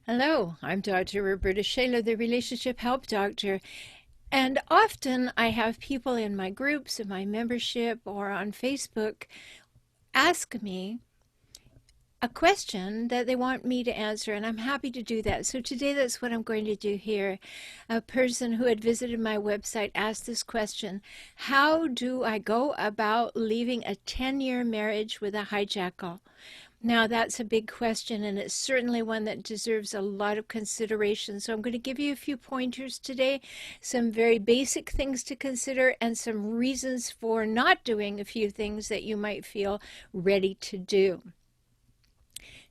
Hello, I'm Dr. Roberta Shaler, the Relationship Help Doctor. And often I have people in my groups, in my membership, or on Facebook ask me a question that they want me to answer, and I'm happy to do that. So today that's what I'm going to do here. A person who had visited my website asked this question: how do I go about leaving a 10-year marriage with a hijackal? Now, that's a big question, and it's certainly one that deserves a lot of consideration. So I'm going to give you a few pointers today, some very basic things to consider, and some reasons for not doing a few things that you might feel ready to do.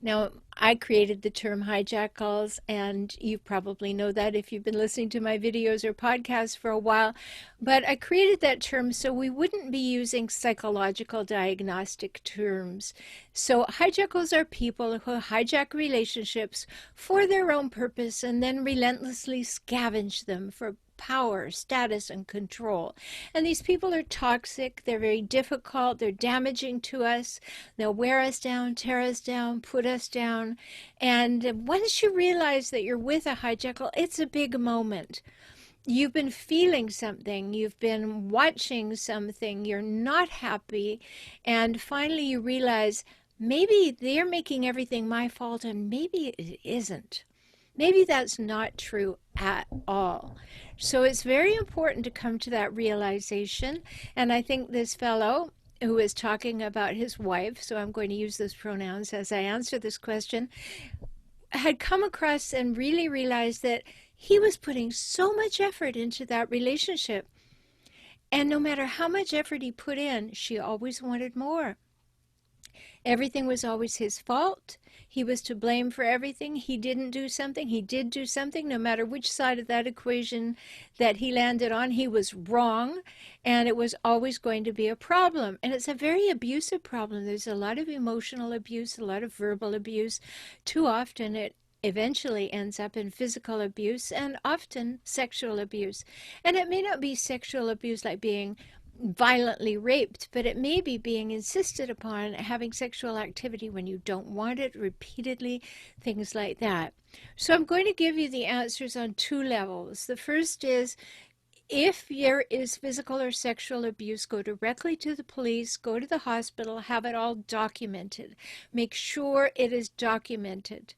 Now, I created the term hijackals, and you probably know that if you've been listening to my videos or podcasts for a while. But I created that term so we wouldn't be using psychological diagnostic terms. So hijackals are people who hijack relationships for their own purpose and then relentlessly scavenge them for power, status, and control. And these people are toxic, they're very difficult, they're damaging to us, they'll wear us down, tear us down, put us down. And once you realize that you're with a hijackal, it's a big moment. You've been feeling something, you've been watching something, you're not happy, and finally you realize maybe they're making everything my fault and maybe it isn't. Maybe that's not true at all. So it's very important to come to that realization. And I think this fellow who is talking about his wife, so I'm going to use those pronouns as I answer this question, had come across and really realized that he was putting so much effort into that relationship. And no matter how much effort he put in, she always wanted more. Everything was always his fault. He was to blame for everything. He didn't do something. He did do something. No matter which side of that equation that he landed on, he was wrong. And it was always going to be a problem. And it's a very abusive problem. There's a lot of emotional abuse, a lot of verbal abuse. Too often it eventually ends up in physical abuse and often sexual abuse. And it may not be sexual abuse like being violently raped, but it may be being insisted upon having sexual activity when you don't want it repeatedly, things like that. So I'm going to give you the answers on two levels. The first is, if there is physical or sexual abuse, go directly to the police, go to the hospital, have it all documented. Make sure it is documented.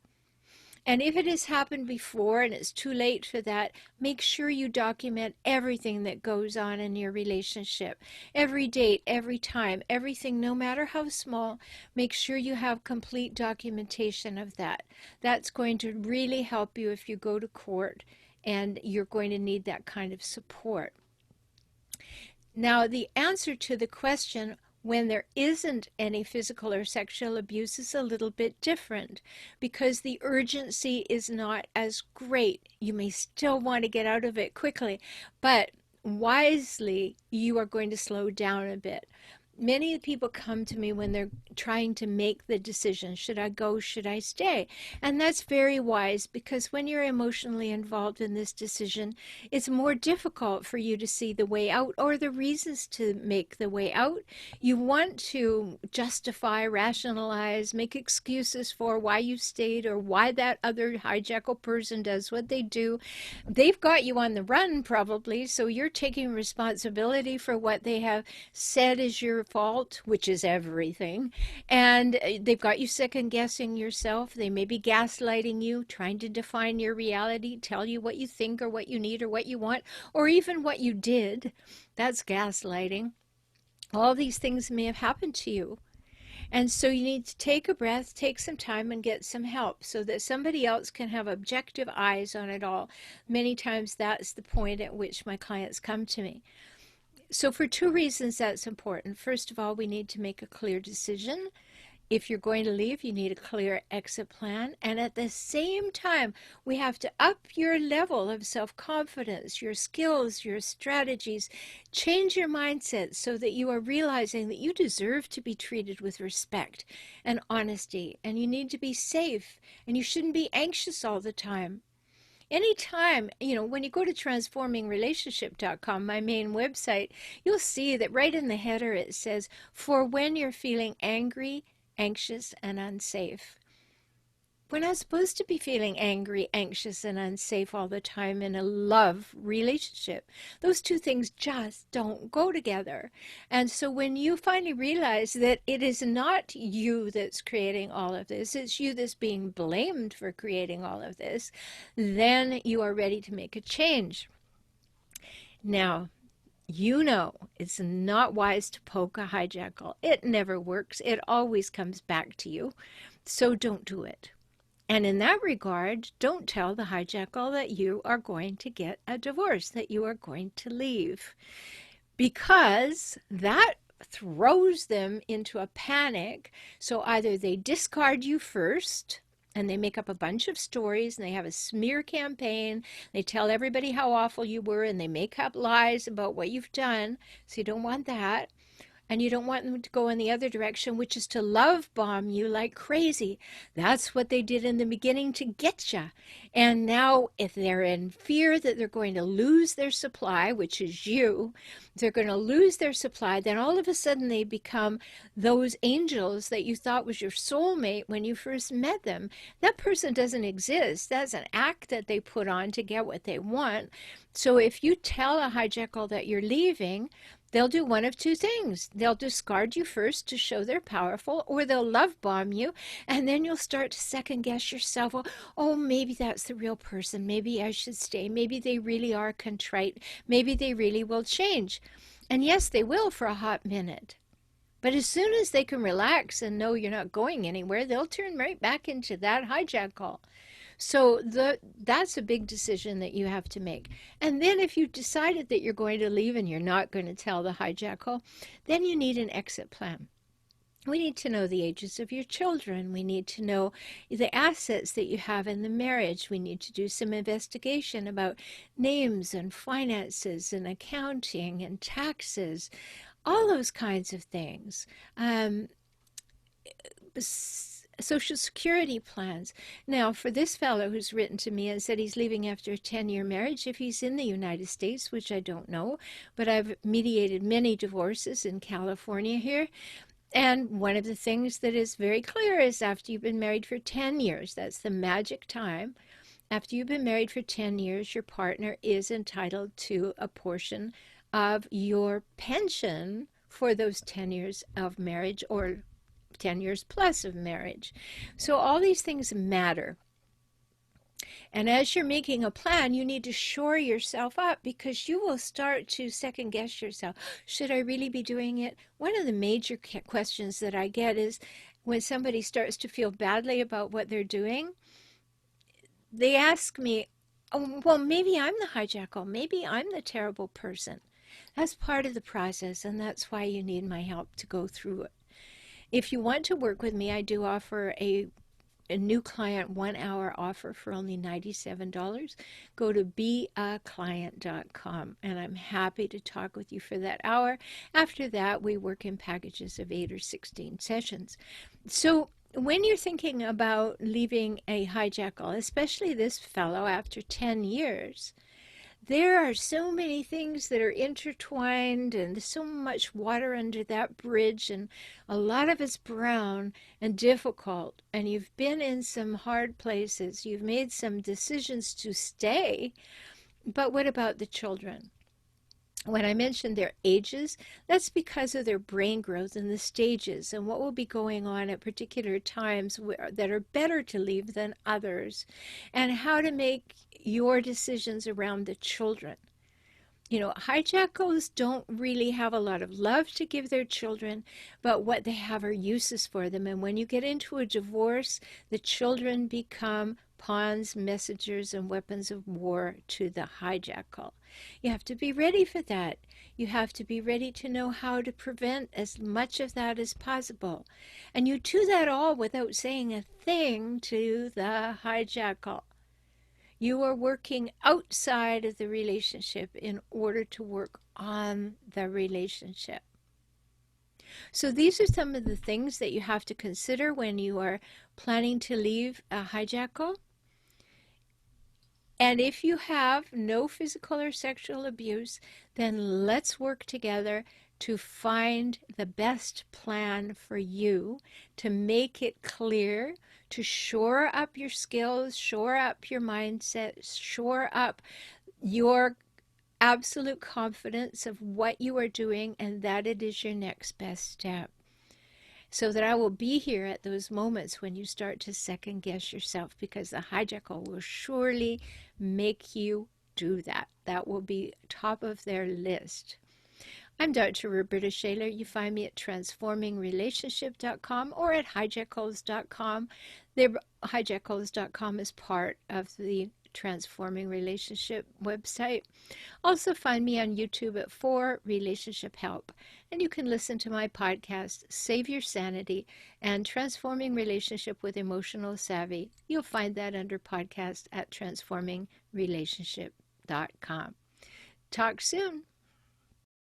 And if it has happened before and it's too late for that, make sure you document everything that goes on in your relationship. Every date, every time, everything, no matter how small, make sure you have complete documentation of that. That's going to really help you if you go to court, and you're going to need that kind of support. Now, the answer to the question, when there isn't any physical or sexual abuse, is a little bit different because the urgency is not as great. You may still want to get out of it quickly, but wisely, you are going to slow down a bit. Many people come to me when they're trying to make the decision, should I go, should I stay? And that's very wise, because when you're emotionally involved in this decision, it's more difficult for you to see the way out or the reasons to make the way out. You want to justify, rationalize, make excuses for why you stayed or why that other hijackal person does what they do. They've got you on the run probably, so you're taking responsibility for what they have said is your fault, which is everything, and they've got you second guessing yourself. They may be gaslighting you, trying to define your reality, tell you what you think or what you need or what you want, or even what you did. That's gaslighting. All these things may have happened to you. And so you need to take a breath, take some time, and get some help so that somebody else can have objective eyes on it all. Many times that's the point at which my clients come to me. So for two reasons that's important. First of all, we need to make a clear decision. If you're going to leave, you need a clear exit plan. And at the same time, we have to up your level of self-confidence, your skills, your strategies. Change your mindset so that you are realizing that you deserve to be treated with respect and honesty. And you need to be safe. And you shouldn't be anxious all the time. Anytime, when you go to transformingrelationship.com, my main website, you'll see that right in the header it says, for when you're feeling angry, anxious, and unsafe. We're not supposed to be feeling angry, anxious, and unsafe all the time in a love relationship. Those two things just don't go together. And so when you finally realize that it is not you that's creating all of this, it's you that's being blamed for creating all of this, then you are ready to make a change. Now, you know it's not wise to poke a hijackal. It never works. It always comes back to you. So don't do it. And in that regard, don't tell the hijackal that you are going to get a divorce, that you are going to leave, because that throws them into a panic. So either they discard you first, and they make up a bunch of stories, and they have a smear campaign. They tell everybody how awful you were, and they make up lies about what you've done. So you don't want that. And you don't want them to go in the other direction, which is to love bomb you like crazy. That's what they did in the beginning to get you. And now, if they're in fear that they're going to lose their supply, which is you, they're going to lose their supply, then all of a sudden they become those angels that you thought was your soulmate when you first met them. That person doesn't exist. That's an act that they put on to get what they want. So if you tell a hijackal that you're leaving, they'll do one of two things. They'll discard you first to show they're powerful, or they'll love bomb you, and then you'll start to second guess yourself. Oh, maybe that's the real person. Maybe I should stay. Maybe they really are contrite. Maybe they really will change. And yes, they will for a hot minute. But as soon as they can relax and know you're not going anywhere, they'll turn right back into that hijackal. So that's a big decision that you have to make. And then if you've decided that you're going to leave and you're not going to tell the hijackal, then you need an exit plan. We need to know the ages of your children. We need to know the assets that you have in the marriage. We need to do some investigation about names and finances and accounting and taxes, all those kinds of things. Social Security plans. Now, for this fellow who's written to me and said he's leaving after a 10-year marriage, if he's in the United States, which I don't know, but I've mediated many divorces in California here. And one of the things that is very clear is after you've been married for 10 years, that's the magic time. After you've been married for 10 years, your partner is entitled to a portion of your pension for those 10 years of marriage, or 10 years plus of marriage. So all these things matter. And as you're making a plan, you need to shore yourself up, because you will start to second guess yourself. Should I really be doing it? One of the major questions that I get is when somebody starts to feel badly about what they're doing, they ask me, oh, well, maybe I'm the hijackal. Maybe I'm the terrible person. That's part of the process, and that's why you need my help to go through it. If you want to work with me, I do offer a new client 1-hour offer for only $97. Go to beaclient.com, and I'm happy to talk with you for that hour. After that, we work in packages of 8 or 16 sessions. So when you're thinking about leaving a hijackal, especially this fellow after 10 years, there are so many things that are intertwined, and so much water under that bridge, and a lot of it's brown and difficult, and you've been in some hard places. You've made some decisions to stay, but what about the children? When I mentioned their ages, that's because of their brain growth and the stages and what will be going on at particular times that are better to leave than others, and how to make your decisions around the children. You know, hijackals don't really have a lot of love to give their children, but what they have are uses for them. And when you get into a divorce, the children become pawns, messengers, and weapons of war to the hijackal. You have to be ready for that. You have to be ready to know how to prevent as much of that as possible. And you do that all without saying a thing to the hijackal. You are working outside of the relationship in order to work on the relationship. So these are some of the things that you have to consider when you are planning to leave a hijackal. And if you have no physical or sexual abuse, then let's work together to find the best plan for you, to make it clear, to shore up your skills, shore up your mindset, shore up your absolute confidence of what you are doing and that it is your next best step. So that I will be here at those moments when you start to second guess yourself, because the hijackal will surely make you do that. That will be top of their list. I'm Dr. Roberta Shaler. You find me at transformingrelationship.com or at hijackals.com. Hijackals.com is part of the Transforming Relationship website. Also find me on YouTube at For Relationship Help. And you can listen to my podcast, Save Your Sanity and Transforming Relationship with Emotional Savvy. You'll find that under podcast at transformingrelationship.com. Talk soon.